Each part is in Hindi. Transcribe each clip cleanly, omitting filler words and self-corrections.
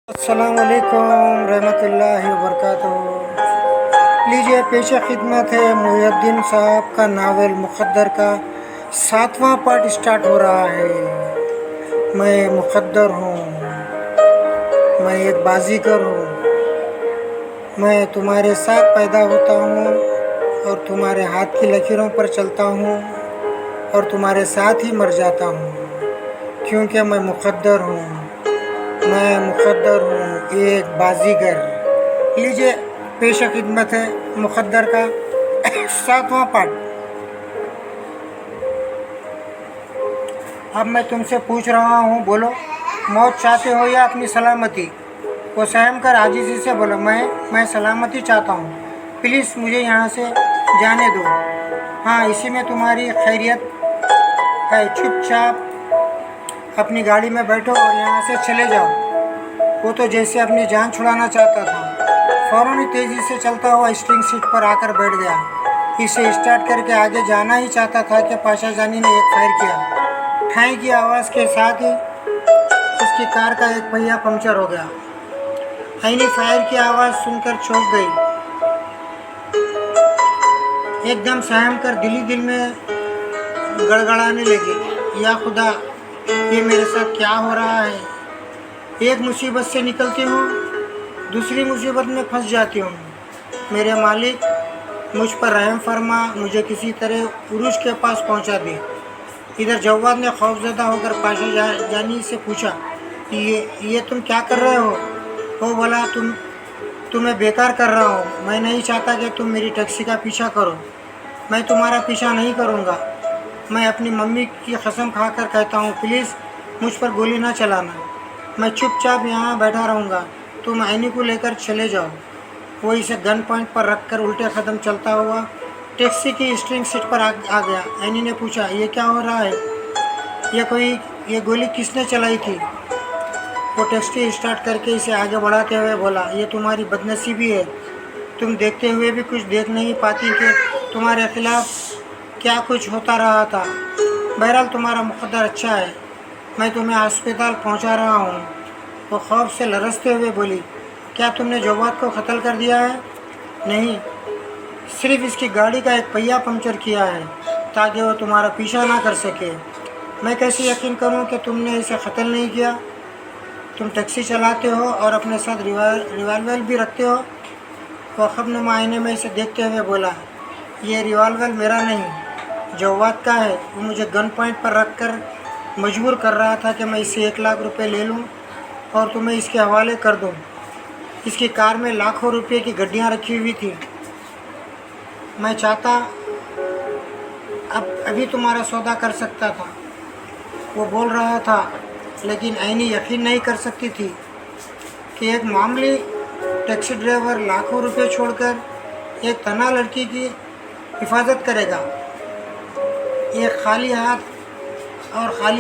अस्सलामुअलैकुम रहमतुल्लाहि वबरकातुहू। लीजिए पेश खिदमत है मुहिउद्दीन साहब का नावल मुक़द्दर का 7वां पार्ट स्टार्ट हो रहा है। मैं मुक़द्दर हूँ, मैं एक बाजीगर हूँ। मैं तुम्हारे साथ पैदा होता हूँ और तुम्हारे हाथ की लकीरों पर चलता हूँ और तुम्हारे साथ ही मर जाता हूँ, क्योंकि मैं मुक़द्दर हूँ। मैं मुक़द्दर हूँ, एक बाजीगर। लीजिए पेश खिदमत है मुक़द्दर का 7वां पार्ट। अब मैं तुमसे पूछ रहा हूँ, बोलो, मौत चाहते हो या अपनी सलामती? वो सहम कर आजिज़ी से बोला, मैं सलामती चाहता हूँ। प्लीज़ मुझे यहाँ से जाने दो। हाँ, इसी में तुम्हारी खैरियत है। चुपचाप अपनी गाड़ी में बैठो और यहाँ से चले जाओ। वो तो जैसे अपनी जान छुड़ाना चाहता था। फ़ौरन ही तेज़ी से चलता हुआ स्टीयरिंग सीट पर आकर बैठ गया। इसे स्टार्ट करके आगे जाना ही चाहता था कि पाशा जानी ने एक फायर किया। ठाई की आवाज़ के साथ ही उसकी कार का एक पहिया पंक्चर हो गया। आईनी फायर की आवाज़ सुनकर चौंक गई। एकदम सहम कर दिल में गड़गड़ाने लगी, या खुदा, ये मेरे साथ क्या हो रहा है? एक मुसीबत से निकलती हूँ, दूसरी मुसीबत में फंस जाती हूँ। मेरे मालिक, मुझ पर रहम फरमा, मुझे किसी तरह उरूज के पास पहुँचा दे। इधर जव्वाद ने खौफजदा होकर पाशा जानी से पूछा, ये तुम क्या कर रहे हो? वो बोला, तुम्हें बेकार कर रहा हूँ। मैं नहीं चाहता कि तुम मेरी टैक्सी का पीछा करो। मैं तुम्हारा पीछा नहीं करूँगा। मैं अपनी मम्मी की कसम खाकर कहता हूँ, प्लीज़ मुझ पर गोली ना चलाना। मैं चुपचाप यहाँ बैठा रहूँगा, तुम ऐनी को लेकर चले जाओ। वो इसे गन पॉइंट पर रखकर उल्टे कदम चलता हुआ टैक्सी की स्टीयरिंग सीट पर आ गया। ऐनी ने पूछा, ये क्या हो रहा है? ये गोली किसने चलाई थी? वो टैक्सी स्टार्ट करके इसे आगे बढ़ाते हुए बोला, ये तुम्हारी बदनसीबी है। तुम देखते हुए भी कुछ देख नहीं पाती कि तुम्हारे खिलाफ क्या कुछ होता रहा था। बहरहाल तुम्हारा मुक़द्दर अच्छा है। मैं तुम्हें अस्पताल पहुंचा रहा हूं। वो खौफ से लरसते हुए बोली, क्या तुमने जव्वाद को कत्ल कर दिया है? नहीं, सिर्फ इसकी गाड़ी का एक पहिया पंक्चर किया है ताकि वो तुम्हारा पीछा ना कर सके। मैं कैसे यकीन करूं कि तुमने इसे कत्ल नहीं किया? तुम टैक्सी चलाते हो और अपने साथ रिवाल्वर भी रखते हो। वो खबनुमा आईने में इसे देखते हुए बोला, ये रिवाल्वर मेरा नहीं, जव्वाद का है। वो मुझे गन पॉइंट पर रख कर मजबूर कर रहा था कि मैं इससे 1 लाख रुपए ले लूं और तुम्हें इसके हवाले कर दूं। इसकी कार में लाखों रुपए की गड्डियां रखी हुई थी। मैं चाहता अभी तुम्हारा सौदा कर सकता था। वो बोल रहा था, लेकिन ऐनी यकीन नहीं कर सकती थी कि एक मामूली टैक्सी ड्राइवर लाखों रुपए छोड़कर एक तना लड़की की हिफाजत करेगा। ये खाली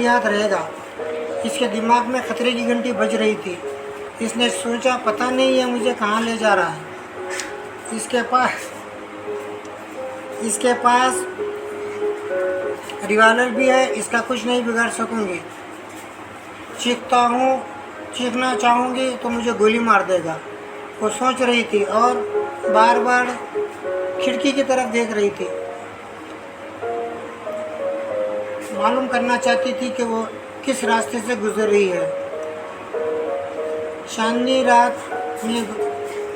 हाथ रहेगा। इसके दिमाग में खतरे की घंटी बज रही थी। इसने सोचा, पता नहीं ये मुझे कहाँ ले जा रहा है। इसके पास रिवाल्वर भी है, इसका कुछ नहीं बिगाड़ सकूंगी। चीखना चाहूँगी तो मुझे गोली मार देगा। वो सोच रही थी और बार बार खिड़की की तरफ देख रही थी। मालूम करना चाहती थी कि वो किस रास्ते से गुजर रही है। चांदनी रात में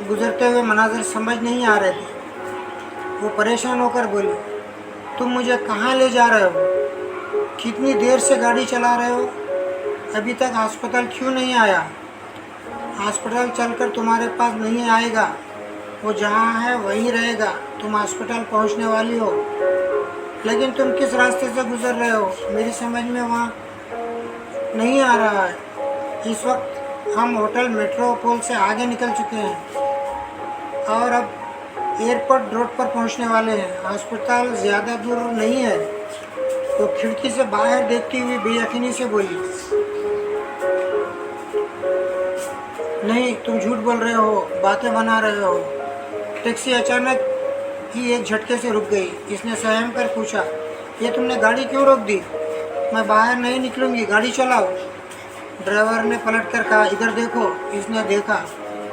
गुजरते हुए मनाज़र समझ नहीं आ रहे थे। वो परेशान होकर बोली, तुम मुझे कहाँ ले जा रहे हो? कितनी देर से गाड़ी चला रहे हो? अभी तक अस्पताल क्यों नहीं आया? अस्पताल चलकर तुम्हारे पास नहीं आएगा। वो जहाँ है वहीं रहेगा। तुम अस्पताल पहुँचने वाली हो, लेकिन तुम किस रास्ते से गुजर रहे हो मेरी समझ में वहाँ नहीं आ रहा है। इस वक्त हम होटल मेट्रोपोल से आगे निकल चुके हैं और अब एयरपोर्ट रोड पर पहुँचने वाले हैं। अस्पताल ज़्यादा दूर नहीं है। तो खिड़की से बाहर देखती हुई बेयकीनी से बोली, नहीं, तुम झूठ बोल रहे हो, बातें बना रहे हो। टैक्सी अचानक ही एक झटके से रुक गई। इसने सहम कर पूछा, ये तुमने गाड़ी क्यों रोक दी? मैं बाहर नहीं निकलूंगी, गाड़ी चलाओ। ड्राइवर ने पलट कर कहा, इधर देखो। इसने देखा,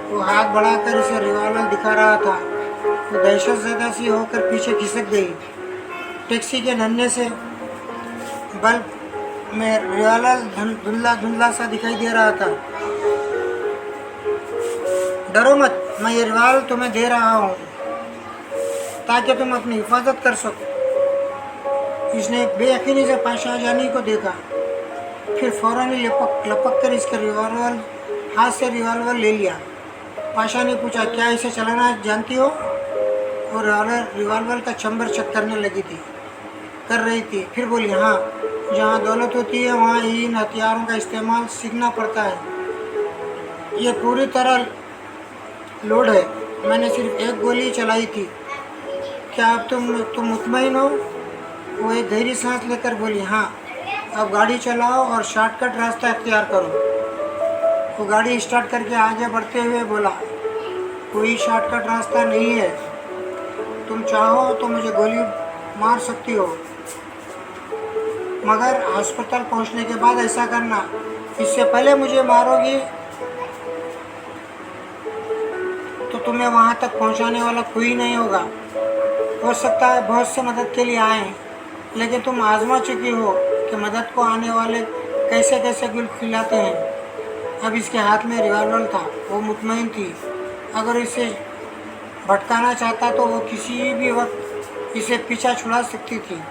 वो हाथ बढ़ाकर इसे रिवॉल्वर दिखा रहा था। वो दहशत ज़दा सी होकर पीछे खिसक गई। टैक्सी के नन्हे से बल्ब में रिवॉल्वर धुंधला धुंधला सा दिखाई दे रहा था। डरो मत, मैं ये रिवॉल्वर तुम्हें दे रहा हूँ ताकि तुम अपनी हिफाजत कर सको। इसने बेयकीनी से पाशा जानी को देखा, फिर फौरन ही लपक कर इसका रिवॉल्वर हाथ से रिवॉल्वर ले लिया। पाशा ने पूछा, क्या इसे चलाना जानती हो? वो रिवॉल्वर का चंबर चेक कर रही थी। फिर बोली, हाँ, जहाँ दौलत होती है वहाँ इन हथियारों का इस्तेमाल सीखना पड़ता है। ये पूरी तरह लोड है, मैंने सिर्फ एक गोली चलाई थी। क्या अब तुम मुतमईन हो? वो एक गहरी सांस लेकर बोली, हाँ, अब गाड़ी चलाओ और शॉर्टकट रास्ता अख्तियार करो। वो गाड़ी स्टार्ट करके आगे बढ़ते हुए बोला, कोई शॉर्टकट रास्ता नहीं है। तुम चाहो तो मुझे गोली मार सकती हो, मगर अस्पताल पहुंचने के बाद ऐसा करना। इससे पहले मुझे मारोगी तो तुम्हें वहां तक पहुंचाने वाला कोई नहीं होगा। हो सकता है बहुत से मदद के लिए आए, लेकिन तुम आजमा चुकी हो कि मदद को आने वाले कैसे कैसे गुल खिलाते हैं। अब इसके हाथ में रिवॉल्वर था। वो मुतमईन थी, अगर इसे भटकाना चाहता तो वो किसी भी वक्त इसे पीछा छुड़ा सकती थी।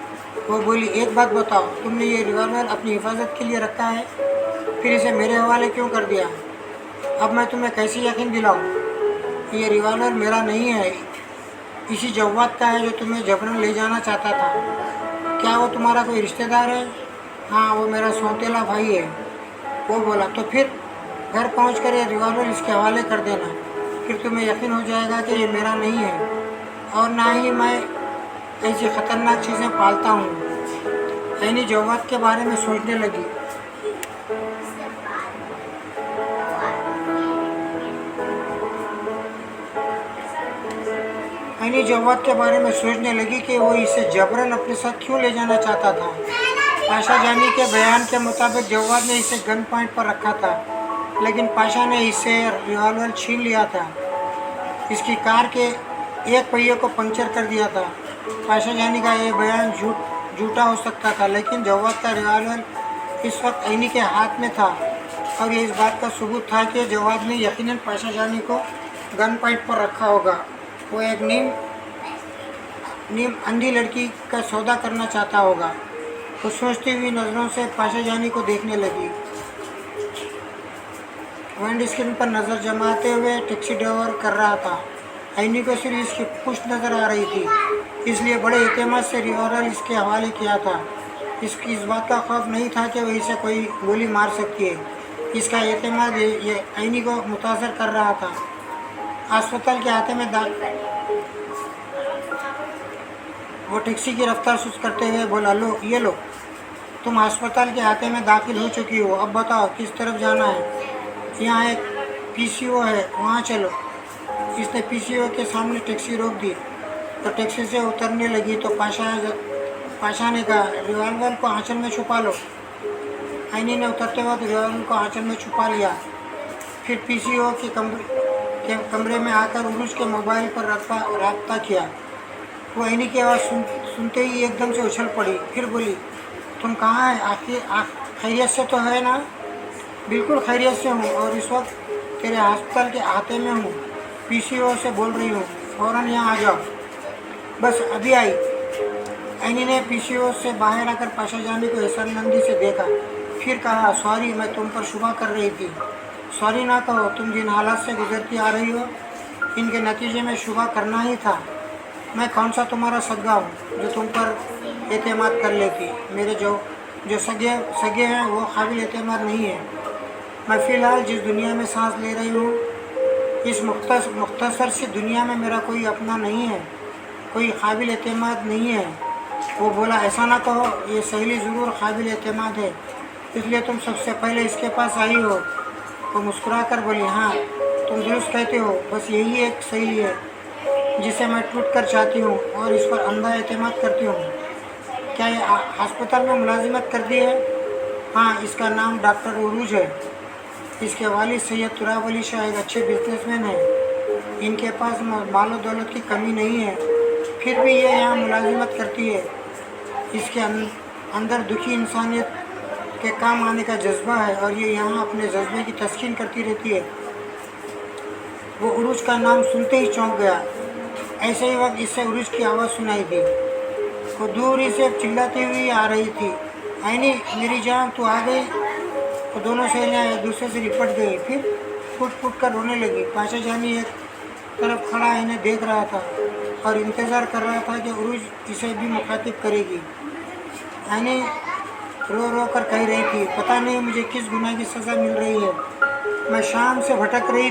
वो बोली, एक बात बताओ, तुमने ये रिवॉल्वर अपनी हिफाजत के लिए रखा है, फिर इसे मेरे हवाले क्यों कर दिया? अब मैं तुम्हें कैसे यकीन दिलाऊं? ये रिवॉल्वर मेरा नहीं है, इसी जव्वाद का है जो तुम्हें जबरन ले जाना चाहता था। क्या वो तुम्हारा कोई रिश्तेदार है? हाँ, वो मेरा सौतेला भाई है। वो बोला, तो फिर घर पहुंचकर ये रिवॉल्वर इसके हवाले कर देना, फिर तुम्हें यकीन हो जाएगा कि ये मेरा नहीं है और ना ही मैं ऐसी ख़तरनाक चीज़ें पालता हूँ। ऐनी जव्वाद के बारे में सोचने लगी। ऐनी जव्वाद के बारे में सोचने लगी कि वो इसे जबरन अपने साथ क्यों ले जाना चाहता था। पाशा जानी के बयान के मुताबिक जव्वाद ने इसे गन पॉइंट पर रखा था, लेकिन पाशा ने इसे रिवॉल्वर छीन लिया था। इसकी कार के एक पहिए को पंक्चर कर दिया था। पाशा जानी का यह बयान झूठा हो सकता था, लेकिन जव्वाद का रिवॉल्वर इस वक्त ऐनी के हाथ में था और ये इस बात का सबूत था कि जव्वाद ने यकीनन पाशा जानी को गन पॉइंट पर रखा होगा। वो एक नीम अंधी लड़की का सौदा करना चाहता होगा। वो सोचती हुई नज़रों से पाशा जानी को देखने लगी। विंड स्क्रीन पर नज़र जमाते हुए टैक्सी ड्राइवर कर रहा था। ऐनी को सिर्फ इसकी पुश्त नज़र आ रही थी, इसलिए बड़े एतमाद से रिवॉल्वर इसके हवाले किया था। इसकी इस बात का खौफ नहीं था कि वह इसे कोई गोली मार सकती है। इसका एतमाद ये ऐनी को मुतासर कर रहा था। अस्पताल के आते में वो टैक्सी की रफ्तार सुस्त करते हुए बोला, लो ये लो, तुम अस्पताल के आते में दाखिल हो चुकी हो। अब बताओ किस तरफ जाना है? यहाँ एक पीसीओ है, वहाँ चलो। इसने पीसीओ के सामने टैक्सी रोक दी तो टैक्सी से उतरने लगी तो पाशा ने कहा, रिवॉल्वर को आंचल में छुपा लो। ऐनी ने उतरते वक्त रिवॉल्वर को आंचल में छुपा लिया। फिर पीसीओ के कमरे में आकर उरुज के मोबाइल पर रब्ता किया। वो ऐनी की आवाज़ सुनते ही एकदम से उछल पड़ी। फिर बोली, तुम कहाँ है? आखिर खैरियत से तो है ना? बिल्कुल खैरियत से हूँ और इस वक्त तेरे अस्पताल के आते में हूँ। पीसीओ से बोल रही हूँ, फ़ौरन यहाँ आ जाओ। बस अभी आई। ऐनी ने पीसीओ से बाहर आकर पाशा जानी को एहसानमंदी से देखा, फिर कहा, सॉरी, मैं तुम पर शुबा कर रही थी। सॉरी ना कहो, तुम जिन हालात से गुजरती आ रही हो इनके नतीजे में शुबा करना ही था। मैं कौन सा तुम्हारा सगा हूँ जो तुम पर एतमाद कर लेती? मेरे जो सगे हैं वो काबिल एतमाद नहीं है। मैं फ़िलहाल जिस दुनिया में सांस ले रही हूँ, इस मुख्तसर सी दुनिया में मेरा कोई अपना नहीं है, कोई काबिल एतमाद नहीं है। वो बोला, ऐसा ना कहो, ये सहेली ज़रूर काबिल एतमाद है, इसलिए तुम सबसे पहले इसके पास आई हो। वो मुस्कुरा कर बोली, हाँ, तुम दुरुस्त कहते हो, बस यही एक सहेली है जिसे मैं टूट कर चाहती हूँ और इस पर अंधा एतमाद करती हूँ। क्या ये अस्पताल में मुलाजिमत करती है? हाँ, इसका नाम डॉक्टर उरूज है। इसके वालिद सैयद तुराब अली शाह एक अच्छे बिजनेसमैन हैं। इनके पास मालो दौलत की कमी नहीं है, फिर भी ये यहाँ मुलाजिमत करती है। इसके अंदर दुखी इंसानियत के काम आने का जज्बा है और ये यहाँ अपने जज्बे की तस्कीन करती रहती है। वो उरूज का नाम सुनते ही चौंक गया। ऐसे ही वक्त इससे उरूज की आवाज़ सुनाई दी। वो दूर ही से चिल्लाती हुई आ रही थी, आईनी मेरी जान तू आ गई। वो दोनों सहेलियाँ एक दूसरे से लिपट गई, फिर फुट फुट कर रोने लगी। पाशा जानी एक तरफ खड़ा इन्हें देख रहा था और इंतज़ार कर रहा था कि उरूज इसे भी मुखातिब करेगी। आईनी रो रो कर कह रही थी, पता नहीं मुझे किस गुनाह की सज़ा मिल रही है। मैं शाम से भटक रही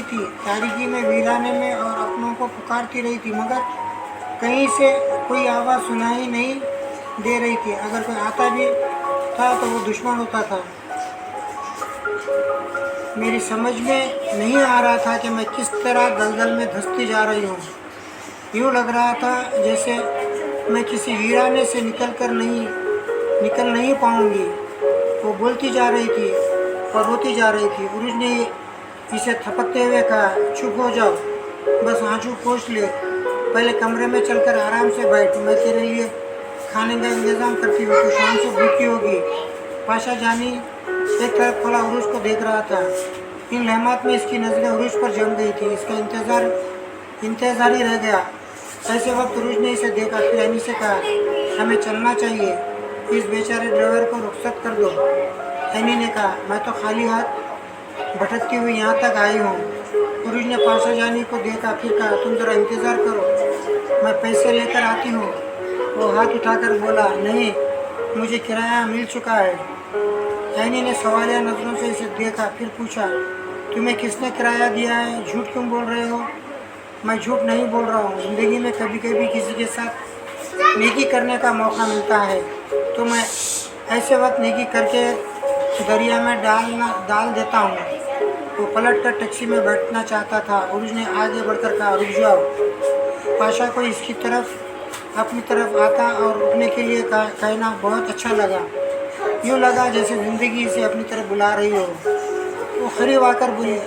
थी, तारीकी में, वीराने में और अपनों को पुकारती रही थी, मगर कहीं से कोई आवाज़ सुनाई नहीं दे रही थी। अगर कोई आता भी था तो वो दुश्मन होता था। मेरी समझ में नहीं आ रहा था कि मैं किस तरह दलदल में धंसती जा रही हूँ। यूँ लग रहा था जैसे मैं किसी वीराने से निकल नहीं पाऊँगी। वो बोलती जा रही थी और रोती जा रही थी। उरूज ने इसे थपकते हुए कहा, चुप हो जाओ, बस आंसू पोंछ ले, पहले कमरे में चलकर आराम से बैठ, मैं तेरे लिए खाने का इंतज़ाम करती हूँ, तो शाम से भूखी होगी। पाशा जानी एक तरफ खड़ा उरूज को देख रहा था। इन लम्हात में इसकी नज़रें उरूज पर जम गई थी। इसका इंतज़ार ही रह गया। ऐसे वक्त उरूज ने इसे देखा, फिर ऐनी से कहा, हमें चलना चाहिए, इस बेचारे ड्राइवर को रुखसत कर दो। ऐनी ने कहा, मैं तो खाली हाथ भटकती हुई यहाँ तक आई हूँ। उरूज ने पाशा जानी को देखा, फिर कहा, तुम ज़रा इंतज़ार करो, मैं पैसे लेकर आती हूँ। वो हाथ उठाकर बोला, नहीं, मुझे किराया मिल चुका है। ऐनी ने सवालिया नज़रों से इसे देखा, फिर पूछा, तुम्हें किसने किराया दिया है? झूठ क्यों बोल रहे हो? मैं झूठ नहीं बोल रहा हूँ। ज़िंदगी में कभी कभी किसी के साथ नेकी करने का मौका मिलता है तो मैं ऐसे वक्त नेकी करके दरिया में डाल देता हूँ। वो पलट कर टैक्सी में बैठना चाहता था। उरूज ने आगे बढ़कर कहा, रुक जाओ। पाशा को इसकी तरफ अपनी तरफ आता और रुकने के लिए कहना बहुत अच्छा लगा। यूँ लगा जैसे ज़िंदगी इसे अपनी तरफ बुला रही हो। वो करीब आकर बोली,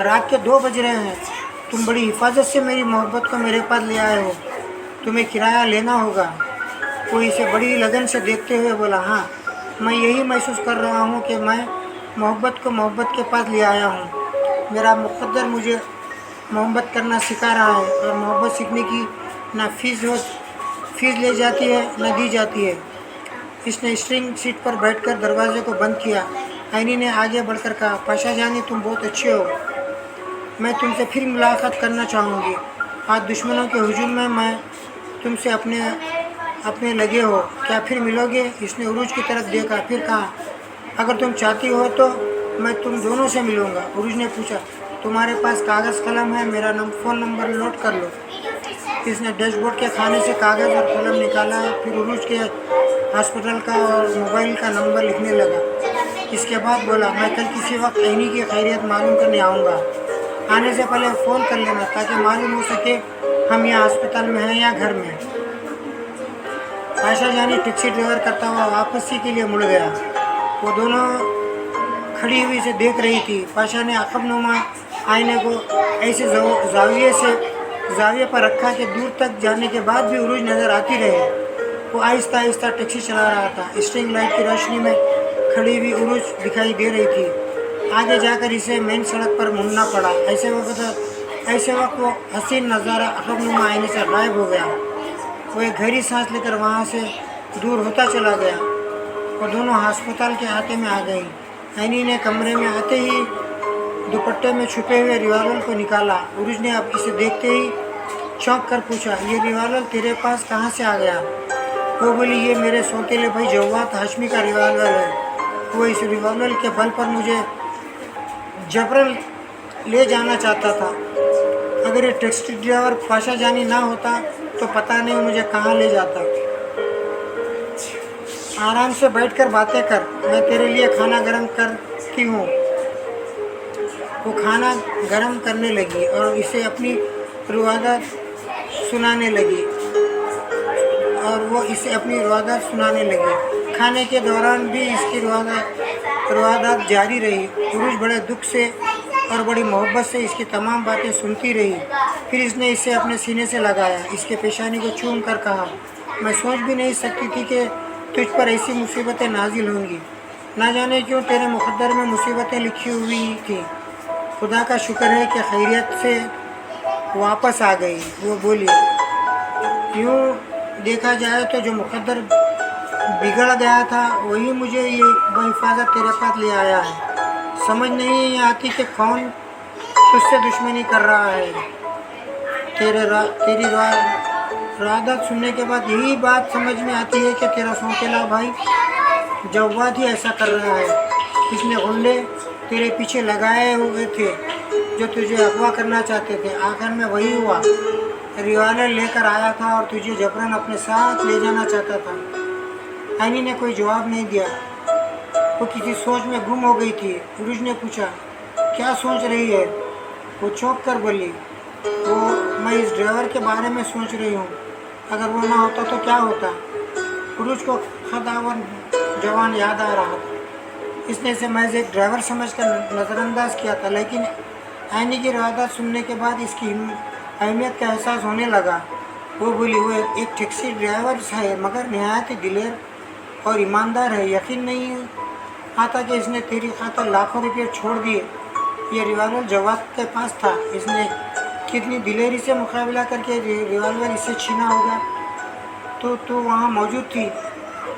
रात के 2 बज रहे हैं, तुम बड़ी हिफाजत से मेरी मोहब्बत को मेरे पास ले आए हो, तुम्हें किराया लेना होगा। वो इसे बड़ी लगन से देखते हुए बोला, हाँ, मैं यही महसूस कर रहा हूँ कि मैं मोहब्बत को मोहब्बत के पास ले आया हूँ। मेरा मुक़द्दर मुझे मोहब्बत करना सिखा रहा है और मोहब्बत सीखने की ना फीस ले जाती है न दी जाती है। इसने स्ट्रिंग सीट पर बैठकर दरवाजे को बंद किया। ऐनी ने आगे बढ़कर कहा, पाशा जानी, तुम बहुत अच्छे हो, मैं तुमसे फिर मुलाकात करना चाहूँगी। आज दुश्मनों के हुजूम में मैं तुमसे अपने लगे हो, क्या फिर मिलोगे? इसने उरूज की तरफ देखा, फिर कहा, अगर तुम चाहती हो तो मैं तुम दोनों से मिलूँगा। उरूज ने पूछा, तुम्हारे पास कागज़ कलम है? मेरा फ़ोन नंबर नोट कर लो। इसने डैशबोर्ड के खाने से कागज़ और कलम निकाला, फिर उरूज के हॉस्पिटल का और मोबाइल का नंबर लिखने लगा। इसके बाद बोला, मैं कल किसी वक्त ऐनी की खैरियत मालूम करने आऊँगा। आने से पहले फ़ोन कर लेना ताकि मालूम हो सके हम यहाँ अस्पताल में हैं या घर में। पाशा जानी टैक्सी ड्राइवर करता हुआ वापसी के लिए मुड़ गया। वो दोनों खड़ी हुई से देख रही थी। पाशा ने अखबनुमा आईने को ऐसे जाविये पर रखा कि दूर तक जाने के बाद भी उरूज नज़र आती रहे। वो आहिस्ता आहिस्ता टैक्सी चला रहा था। स्ट्रिंग लाइट की रोशनी में खड़ी हुई उरूज दिखाई दे रही थी। आगे जाकर इसे मेन सड़क पर मुड़ना पड़ा। ऐसे वक्त वो हसीन नज़ारा अखबनुमा आईने से गायब हो गया। वो एक गहरी सांस लेकर वहाँ से दूर होता चला गया। वो दोनों अस्पताल के आते में आ गई। ऐनी ने कमरे में आते ही दुपट्टे में छुपे हुए रिवाल्वर को निकाला। उरूज ने अब इसे देखते ही चौंक कर पूछा, ये रिवाल्वर तेरे पास कहाँ से आ गया? वो बोली, ये मेरे सौतेले भाई जवाद हाशमी का रिवाल्वर है। वो इस रिवाल्वर के बल पर मुझे जबरन ले जाना चाहता था। अगर ये टैक्सी ड्राइवर पाशा जानी ना होता तो पता नहीं मुझे कहाँ ले जाता। आराम से बैठकर बातें कर, मैं तेरे लिए खाना गर्म करती हूँ। वो खाना गर्म करने लगी और इसे अपनी रुआदा सुनाने लगी और वो इसे अपनी रवादात सुनाने लगी। खाने के दौरान भी इसकी रवादात जारी रही। पुरुष बड़े दुख से और बड़ी मोहब्बत से इसकी तमाम बातें सुनती रही। फिर इसने इसे अपने सीने से लगाया, इसके पेशानी को चूम कर कहा, मैं सोच भी नहीं सकती थी कि तुझ पर ऐसी मुसीबतें नाजिल होंगी। ना जाने क्यों तेरे मुक़द्दर में मुसीबतें लिखी हुई थी। खुदा का शुक्र है कि खैरियत से वापस आ गई। वो बोली, यूँ देखा जाए तो जो मुक़द्दर बिगड़ गया था वही मुझे ये बहिफाजत तेरे पास ले आया है। समझ नहीं आती कि कौन तुझसे दुश्मनी कर रहा है। तेरी रवादात सुनने के बाद यही बात समझ में आती है कि तेरा सौतेला भाई जव्वाद ही ऐसा कर रहा है। इसने गुंडे तेरे पीछे लगाए हुए थे जो तुझे अगवा करना चाहते थे। आखिर में वही हुआ, रिवाल्वर लेकर आया था और तुझे जबरन अपने साथ ले जाना चाहता था। आईनी ने कोई जवाब नहीं दिया, वो किसी सोच में गुम हो गई थी। पुरुष ने पूछा, क्या सोच रही है? वो चौंक कर बोली, वो मैं इस ड्राइवर के बारे में सोच रही हूँ। अगर वो ना होता तो क्या होता? पुरुष को खदावर जवान याद आ रहा था। इसने इसे महज एक ड्राइवर समझकर नज़रअंदाज किया था, लेकिन आईनी की रवादात सुनने के बाद इसकी अहमियत का एहसास होने लगा। वो बोली, वो एक टैक्सी ड्राइवर है मगर नहायत दिलेर और ईमानदार है। यकीन नहीं आता कि इसने तेरी खातर लाखों रुपये छोड़ दिए। ये रिवाल्वर जवाद के पास था। इसने कितनी दिलेरी से मुकाबला करके रिवाल्वर इससे छीना होगा। तो तू वहाँ मौजूद थी,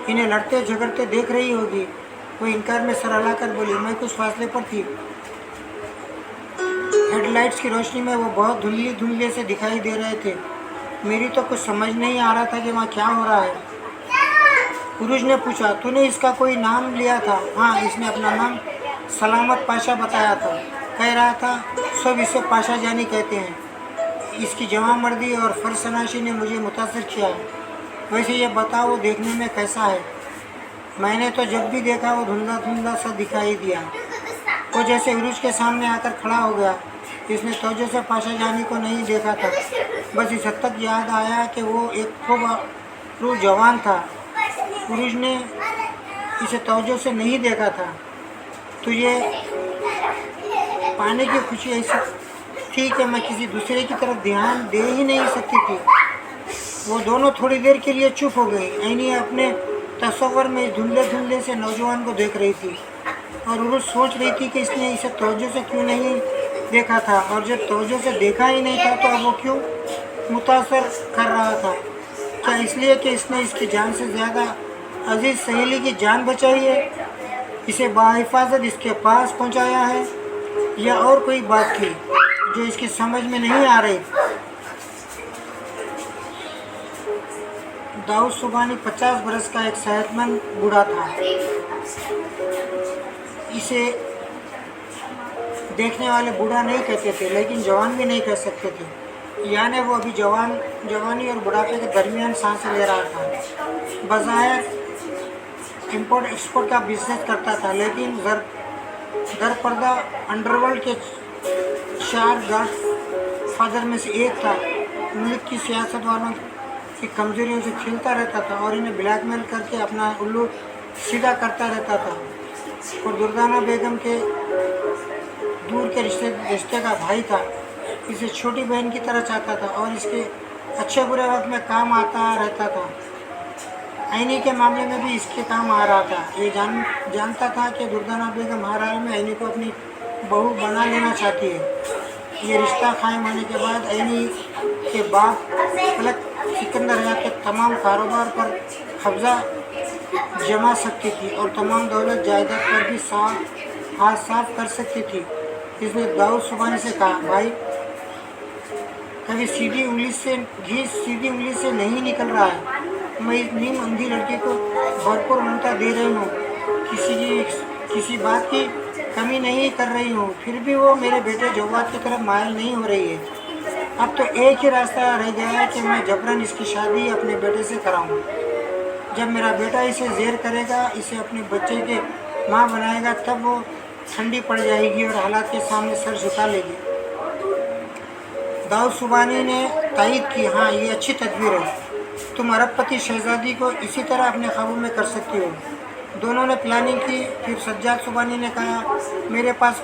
इन्हें लड़ते झगड़ते देख रही होगी। वो इनकार में सर हिलाकर बोली, मैं कुछ फासले पर थी। हेडलाइट्स की रोशनी में वो बहुत धुंधले से दिखाई दे रहे थे। मेरी तो कुछ समझ नहीं आ रहा था कि वहाँ क्या हो रहा है। पुरुष ने पूछा, तूने इसका कोई नाम लिया था? हाँ, इसने अपना नाम सलामत पाशा बताया था। कह रहा था सब इसे पाशा जानी कहते हैं। इसकी जवामर्दी और फरसनाशी ने मुझे मुतासर किया है। वैसे ये बताओ, वो देखने में कैसा है? मैंने तो जब भी देखा वो धुंधला धुंधला सा दिखाई दिया। वो जैसे उरुज के सामने आकर खड़ा हो गया। इसने तवज्जो से पाशा जानी को नहीं देखा था, बस इस हद तक याद आया कि वो एक खूब जवान था। पुरुष ने इसे तवज्जो से नहीं देखा था। तुझे पाने की खुशी ऐसी थी कि मैं किसी दूसरे की तरफ ध्यान दे ही नहीं सकती थी। वो दोनों थोड़ी देर के लिए चुप हो गई। ऐनी अपने तस्वर में धुंधले धुंधले से नौजवान को देख रही थी और वो सोच रही थी कि इसने इसे तवज्जो से क्यों नहीं देखा था, और जब तवज्जो से देखा ही नहीं था तो अब वो क्यों मुतासर कर रहा था? क्या इसलिए कि इसने इसकी जान से ज़्यादा अजीज़ सहेली की जान बचाई है, इसे बाहिफाजत इसके पास पहुंचाया है, या और कोई बात थी जो इसकी समझ में नहीं आ रही? दाऊद सुबानी 50 बरस का एक सेहतमंद बूढ़ा था। इसे देखने वाले बूढ़ा नहीं कहते थे, लेकिन जवान भी नहीं कह सकते थे। यानी वो अभी जवानी और बुढ़ापे के दरमियान सांसें ले रहा था। बज़ाहिर इंपोर्ट एक्सपोर्ट का बिजनेस करता था, लेकिन दर पर्दा अंडरवर्ल्ड के 4 गॉड फादर में से एक था। मुल्क की सियासत वालों की कमजोरियों से खेलता रहता था और इन्हें ब्लैकमेल करके अपना उल्लू सीधा करता रहता था। और दुर्दाना बेगम के दूर के रिश्ते का भाई था। इसे छोटी बहन की तरह चाहता था और इसके अच्छे बुरे वक्त में काम आता रहता था। ऐनी के मामले में भी इसके काम आ रहा था। ये जानता था कि दुर्दाना बेगम हर हाल में ऐनी को अपनी बहू बना लेना चाहती है। ये रिश्ता कायम होने के बाद ऐनी के बाप फलक सिकंदर के तमाम कारोबार पर कब्जा जमा सकती थी और तमाम दौलत जायदाद पर भी हाथ साफ कर सकती थी। इसने दाऊद सुबानी से कहा, भाई कभी सीधी उंगली से नहीं निकल रहा है। मैं इस नीम अंधी लड़की को भरपूर ममता दे रही हूँ, किसी बात की कमी नहीं कर रही हूँ, फिर भी वो मेरे बेटे जवाद की तरफ मायल नहीं हो रही है। अब तो एक ही रास्ता रह गया है कि मैं जबरन इसकी शादी अपने बेटे से कराऊँ। जब मेरा बेटा इसे ज़ेर करेगा, इसे अपने बच्चे के माँ बनाएगा, तब वो ठंडी पड़ जाएगी और हालात के सामने सर झुका लेगी। दाऊद सुबानी ने तायद की, हाँ ये अच्छी तदबीर है, तुम अरबपति शहजादी को इसी तरह अपने काबू में कर सकती हो। दोनों ने प्लानिंग की। फिर सज्जाद सुबानी ने कहा, मेरे पास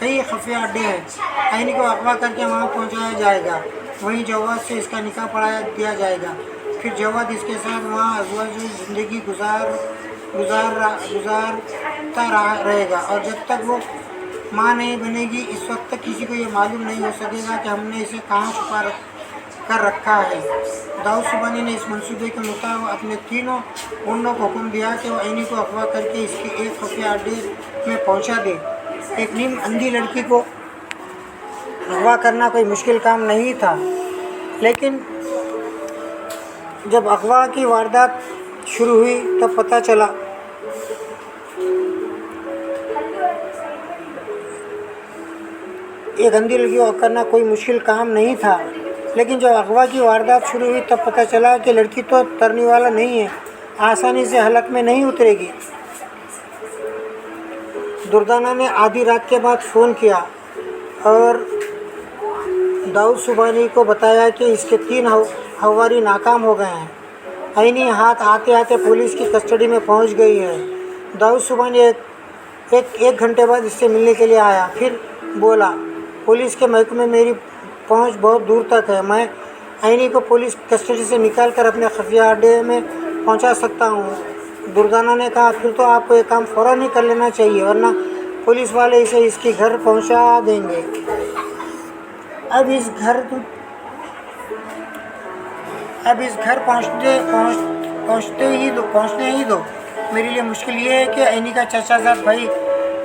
कई खुफिया अड्डे हैं, आईनी को अगवा करके वहाँ पहुँचाया जाएगा, वहीं जवाद से इसका निकाह पढ़ा दिया जाएगा। फिर जवाद इसके साथ वहाँ अज़वाजुल ज़िंदगी गुजारता रहेगा, और जब तक वो माँ नहीं बनेगी इस वक्त तक किसी को ये मालूम नहीं हो सकेगा कि हमने इसे कहाँ छुपा कर रखा है। दाऊद सुबानी ने इस मंसूबे के मुताबिक अपने तीनों गुंडों को हुक्म दिया कि वो ऐनी को अगवा करके इसके एक खुफिया अड्डे में पहुंचा दे। एक नीम अंधी लड़की को अगवा करना कोई मुश्किल काम नहीं था, लेकिन जब अगवा की वारदात शुरू हुई तब पता चला एक अंधी लड़की को करना कोई मुश्किल काम नहीं था, लेकिन जब अगवा की वारदात शुरू हुई तब पता चला कि लड़की तो तरने वाला नहीं है, आसानी से हलक में नहीं उतरेगी। दुर्दाना ने आधी रात के बाद फ़ोन किया और दाऊद सुबानी को बताया कि इसके 3 हवारी नाकाम हो गए हैं। ऐनी हाथ आते आते पुलिस की कस्टडी में पहुंच गई है। दाऊद सुबानी एक घंटे बाद इससे मिलने के लिए आया। फिर बोला, पुलिस के महकमे में मेरी पहुंच बहुत दूर तक है, मैं ऐनी को पुलिस कस्टडी से निकाल कर अपने खुफिया अड्डे में पहुंचा सकता हूं। दुर्दाना ने कहा, फिर तो आपको ये काम फ़ौरन ही कर लेना चाहिए, वरना पुलिस वाले इसे इसके घर पहुंचा देंगे। अब इस घर पहुंचने ही दो। मेरे लिए मुश्किल ये है कि ऐनी का चचाजाद भाई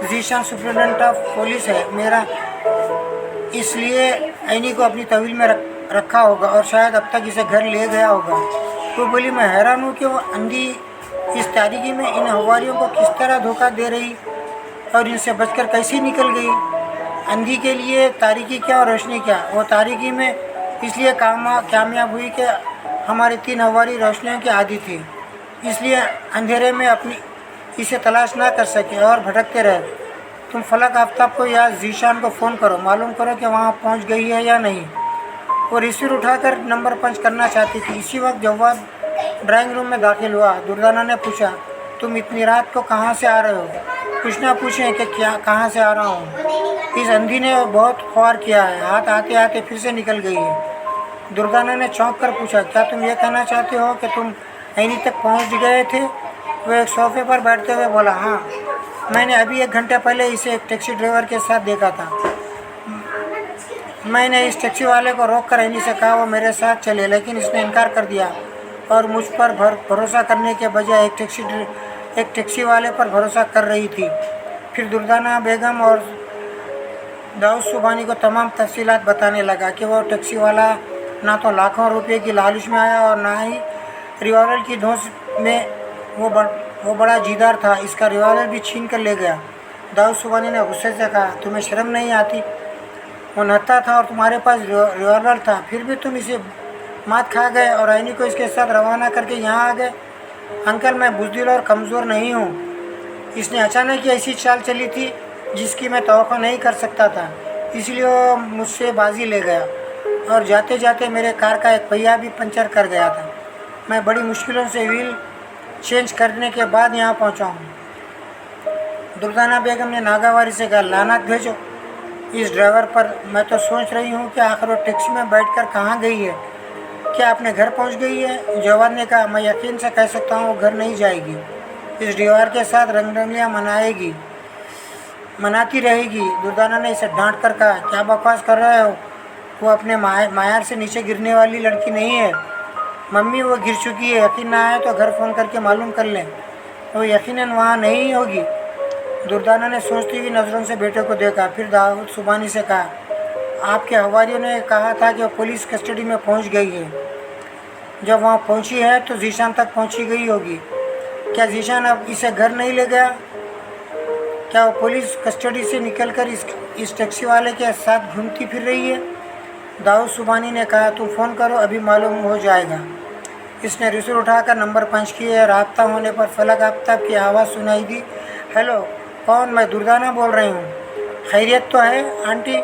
जीशान सुप्रिटेंडेंट ऑफ पुलिस है मेरा, इसलिए ऐनी को अपनी तहवील में रखा होगा और शायद अब तक इसे घर ले गया होगा। तो बोली, मैं हैरान हूँ कि वो अंधी इस तारीकी में इन हवारियों को किस तरह धोखा दे रही और इनसे बचकर कैसे निकल गई। अंधी के लिए तारीकी क्या और रोशनी क्या। वो तारीकी में इसलिए कामयाब हुई कि हमारे 3 हवारी रोशनियों की आदी थी, इसलिए अंधेरे में अपनी इसे तलाश ना कर सके और भटकते रहे। तुम फलक आफ्ताब को या जीशान को फ़ोन करो, मालूम करो कि वहाँ पहुँच गई है या नहीं। वो रिसीवर उठाकर नंबर पंच करना चाहती थी। इसी वक्त जवाद ड्राइंग रूम में दाखिल हुआ। दुर्दाना ने पूछा, तुम इतनी रात को कहाँ से आ रहे हो? कुछ ना पूछें कि क्या कहाँ से आ रहा हूँ। इस अंधी ने बहुत ख्वार किया है, हाथ आते आते फिर से निकल गई है। दुर्दाना ने चौंक कर पूछा, क्या तुम ये कहना चाहते हो कि तुम ऐनी तक पहुँच गए थे? वह एक सोफे पर बैठते हुए बोला, हाँ, मैंने अभी 1 घंटे पहले इसे एक टैक्सी ड्राइवर के साथ देखा था। मैंने इस टैक्सी वाले को रोक कर ऐनी से कहा वो मेरे साथ चले, लेकिन इसने इनकार कर दिया और मुझ पर भरोसा करने के बजाय एक टैक्सी वाले पर भरोसा कर रही थी। फिर दुर्दाना बेगम और दाऊद सुबानी को तमाम तफसीलात बताने लगा कि वो टैक्सी वाला ना तो लाखों रुपए की लालच में आया और ना ही रिवॉल्वर की धौंस में वो बड़ा जीदार था, इसका रिवॉल्वर भी छीन कर ले गया। दाऊद सुबानी ने गुस्से से कहा, तुम्हें शर्म नहीं आती? वो नत्था था और तुम्हारे पास रिवॉल्वर था, फिर भी तुम इसे मात खा गए और ऐनी को इसके साथ रवाना करके यहाँ आ गए। अंकल, मैं बुज़दिल और कमज़ोर नहीं हूँ। इसने अचानक ही ऐसी चाल चली थी जिसकी मैं तवक्को नहीं कर सकता था, इसलिए वो मुझसे बाजी ले गया और जाते जाते मेरे कार का एक पहिया भी पंचर कर गया था। मैं बड़ी मुश्किलों से व्हील चेंज करने के बाद यहाँ पहुँचा हूँ। दुर्दाना बेगम ने नागावारी से कहा, लानत भेजो इस ड्राइवर पर। मैं तो सोच रही हूँ कि आखिर वो टैक्सी में बैठकर कहाँ गई है, क्या अपने घर पहुँच गई है? जवाद ने कहा, मैं यकीन से कह सकता हूँ वो घर नहीं जाएगी, इस ड्राइवर के साथ रंगरलियाँ मनाती रहेगी। दुर्दाना ने इसे डांट कर कहा, क्या बकवास कर रहे हो? वो अपने मायार से नीचे गिरने वाली लड़की नहीं है। मम्मी, वो गिर चुकी है, यकीन ना आए तो घर फ़ोन करके मालूम कर लें, वो यकीनन वहाँ नहीं होगी। दुर्दाना ने सोचती हुई नज़रों से बेटे को देखा। फिर दाऊद सुबानी से कहा, आपके हवारियों ने कहा था कि वो पुलिस कस्टडी में पहुँच गई है। जब वहाँ पहुँची है तो जीशान तक पहुँची गई होगी। क्या जीशान अब इसे घर नहीं ले गया? क्या वो पुलिस कस्टडी से निकलकर इस टैक्सी वाले के साथ घूमती फिर रही है? दाऊद सुबानी ने कहा, तुम फ़ोन करो, अभी मालूम हो जाएगा। इसने रिसीवर उठाकर नंबर पंच किए। राब्ता होने पर फलक आफ्ताब की आवाज़ सुनाई दी, हेलो, कौन? मैं दुर्दाना बोल रही हूँ। खैरियत तो है आंटी?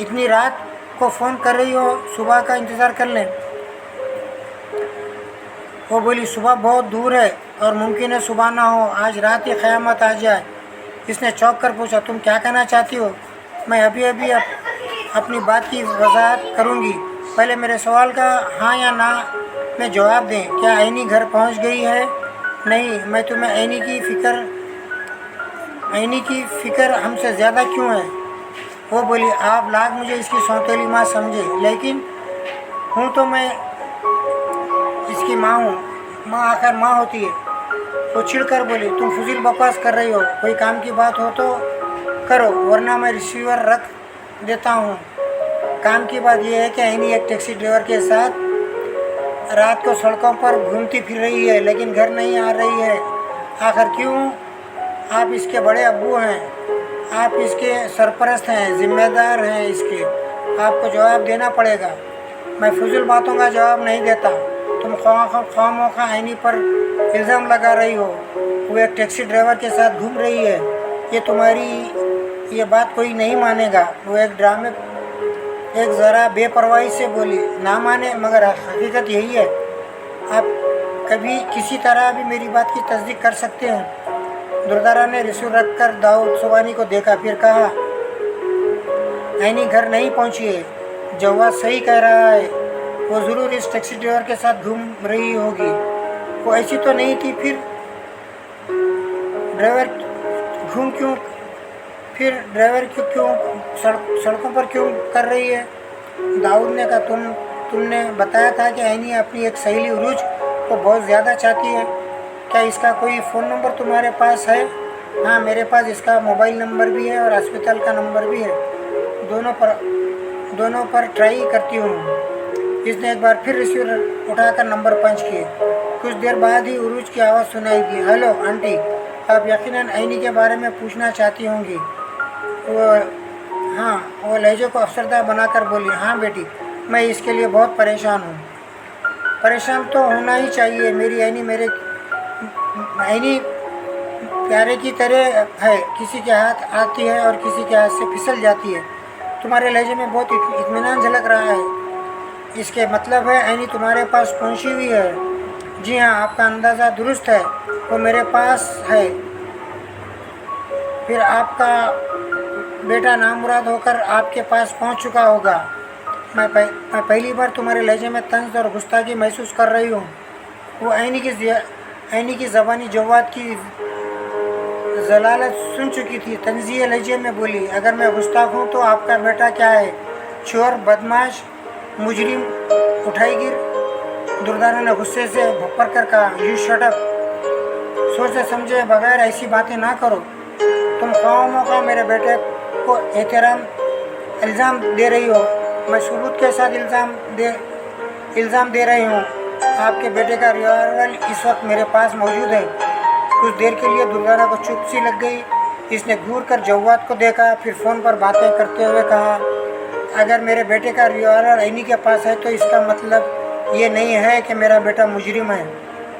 इतनी रात को फ़ोन कर रही हो, सुबह का इंतज़ार कर लें। वो बोली सुबह बहुत दूर है और मुमकिन है सुबह ना हो, आज रात ही क़यामत आ जाए। इसने चौंक कर पूछा, तुम क्या कहना चाहती हो? मैं अभी अभी अपनी बात की वजाहत करूँगी, पहले मेरे सवाल का हाँ या ना में जवाब दें। क्या ऐनी घर पहुँच गई है? नहीं। मैं तुम्हें ऐनी की फ़िक्र हमसे ज़्यादा क्यों है? वो बोली, आप लाख मुझे इसकी सौतेली माँ समझे, लेकिन हूँ तो मैं इसकी माँ हूँ। माँ आखिर माँ होती है। वो चिढ़कर बोली, तुम फुजील बकवास कर रही हो, कोई काम की बात हो तो करो, वरना मैं रिसीवर रख देता हूँ। काम की बात यह है कि ऐनी एक टैक्सी ड्राइवर के साथ रात को सड़कों पर घूमती फिर रही है, लेकिन घर नहीं आ रही है। आखिर क्यों? आप इसके बड़े अब्बू हैं, आप इसके सरपरस्त हैं, जिम्मेदार हैं इसके, आपको जवाब देना पड़ेगा। मैं फजूल बातों का जवाब नहीं देता। तुम ख्वामोखा ऐनी पर इल्ज़ाम लगा रही हो, वो एक टैक्सी ड्राइवर के साथ घूम रही है। ये तुम्हारी ये बात कोई नहीं मानेगा। वो एक ज़रा बेपरवाही से बोली, ना माने मगर हकीकत यही है। आप कभी किसी तरह भी मेरी बात की तस्दीक कर सकते हैं। दुर्दारा ने रिसीवर रखकर दाऊद सुबानी को देखा, फिर कहा, ऐनी घर नहीं पहुंची है, जवाब सही कह रहा है, वो ज़रूर इस टैक्सी ड्राइवर के साथ घूम रही होगी। वो ऐसी तो नहीं थी, फिर ड्राइवर क्यों सड़कों पर क्यों कर रही है? दाऊद ने कहा, तुमने बताया था कि ऐनी अपनी एक सहेली उरूज को बहुत ज़्यादा चाहती है। क्या इसका कोई फ़ोन नंबर तुम्हारे पास है? हाँ, मेरे पास इसका मोबाइल नंबर भी है और अस्पताल का नंबर भी है। दोनों पर ट्राई करती हूँ। इसने एक बार फिर रिसीवर उठाकर नंबर पंच किए। कुछ देर बाद ही उरूज की आवाज़ सुनाई दी, हेलो आंटी, आप यकीनन ऐनी के बारे में पूछना चाहती होंगी। वो लहजे को अफसरदा बनाकर बोली, हाँ बेटी, मैं इसके लिए बहुत परेशान हूँ। परेशान तो होना ही चाहिए। मेरी ऐनी प्यारे की तरह है, किसी के हाथ आती है और किसी के हाथ से फिसल जाती है। तुम्हारे लहजे में बहुत इत्मीनान झलक रहा है। इसके मतलब है ऐनी तुम्हारे पास पहुँची हुई है। जी हाँ, आपका अंदाज़ा दुरुस्त है, वो मेरे पास है। फिर आपका बेटा नामुराद होकर आपके पास पहुंच चुका होगा। मैं पहली बार तुम्हारे लहजे में तंज और गुस्ताखी महसूस कर रही हूँ। वो ऐनी की ज़बानी जवाद की जलालत सुन चुकी थी। तंज़ीह लहजे में बोली, अगर मैं गुस्ताख हूँ तो आपका बेटा क्या है? चोर, बदमाश, मुजरिम, उठाईगिर? दुर्दारा ने गुस्से से भप्पर कर कहा, यू शट अप। सोचे समझे बगैर ऐसी बातें ना करो। तुम ख्वामोखा मेरे बेटे को इल्ज़ाम दे रही हो। मैं सबूत के साथ इल्ज़ाम दे रही हूँ। आपके बेटे का रिवॉल्वर इस वक्त मेरे पास मौजूद है। कुछ देर के लिए दुर्दारा को चुप सी लग गई। इसने घूर कर जव्वाद को देखा, फिर फ़ोन पर बातें करते हुए कहा, अगर मेरे बेटे का रिवॉल्वर ऐनी के पास है तो इसका मतलब ये नहीं है कि मेरा बेटा मुजरिम है।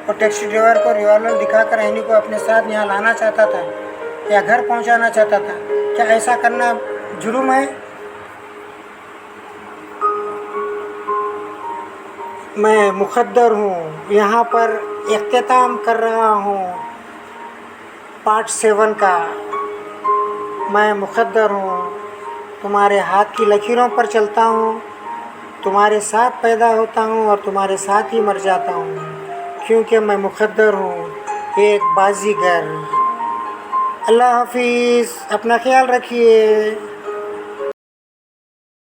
वो टैक्सी ड्राइवर को रिवॉल्वर दिखाकर ऐनी को अपने साथ यहाँ लाना चाहता था या घर पहुँचाना चाहता था। क्या ऐसा करना जुर्म है? मैं मुक़द्दर हूँ, यहाँ पर इख्तिताम कर रहा हूँ पार्ट 7 का। मैं मुक़द्दर हूँ, तुम्हारे हाथ की लकीरों पर चलता हूँ, तुम्हारे साथ पैदा होता हूँ और तुम्हारे साथ ही मर जाता हूँ, क्योंकि मैं मुक़द्दर हूँ, एक बाजीगर। अल्लाह हाफिज़, अपना ख्याल रखिए।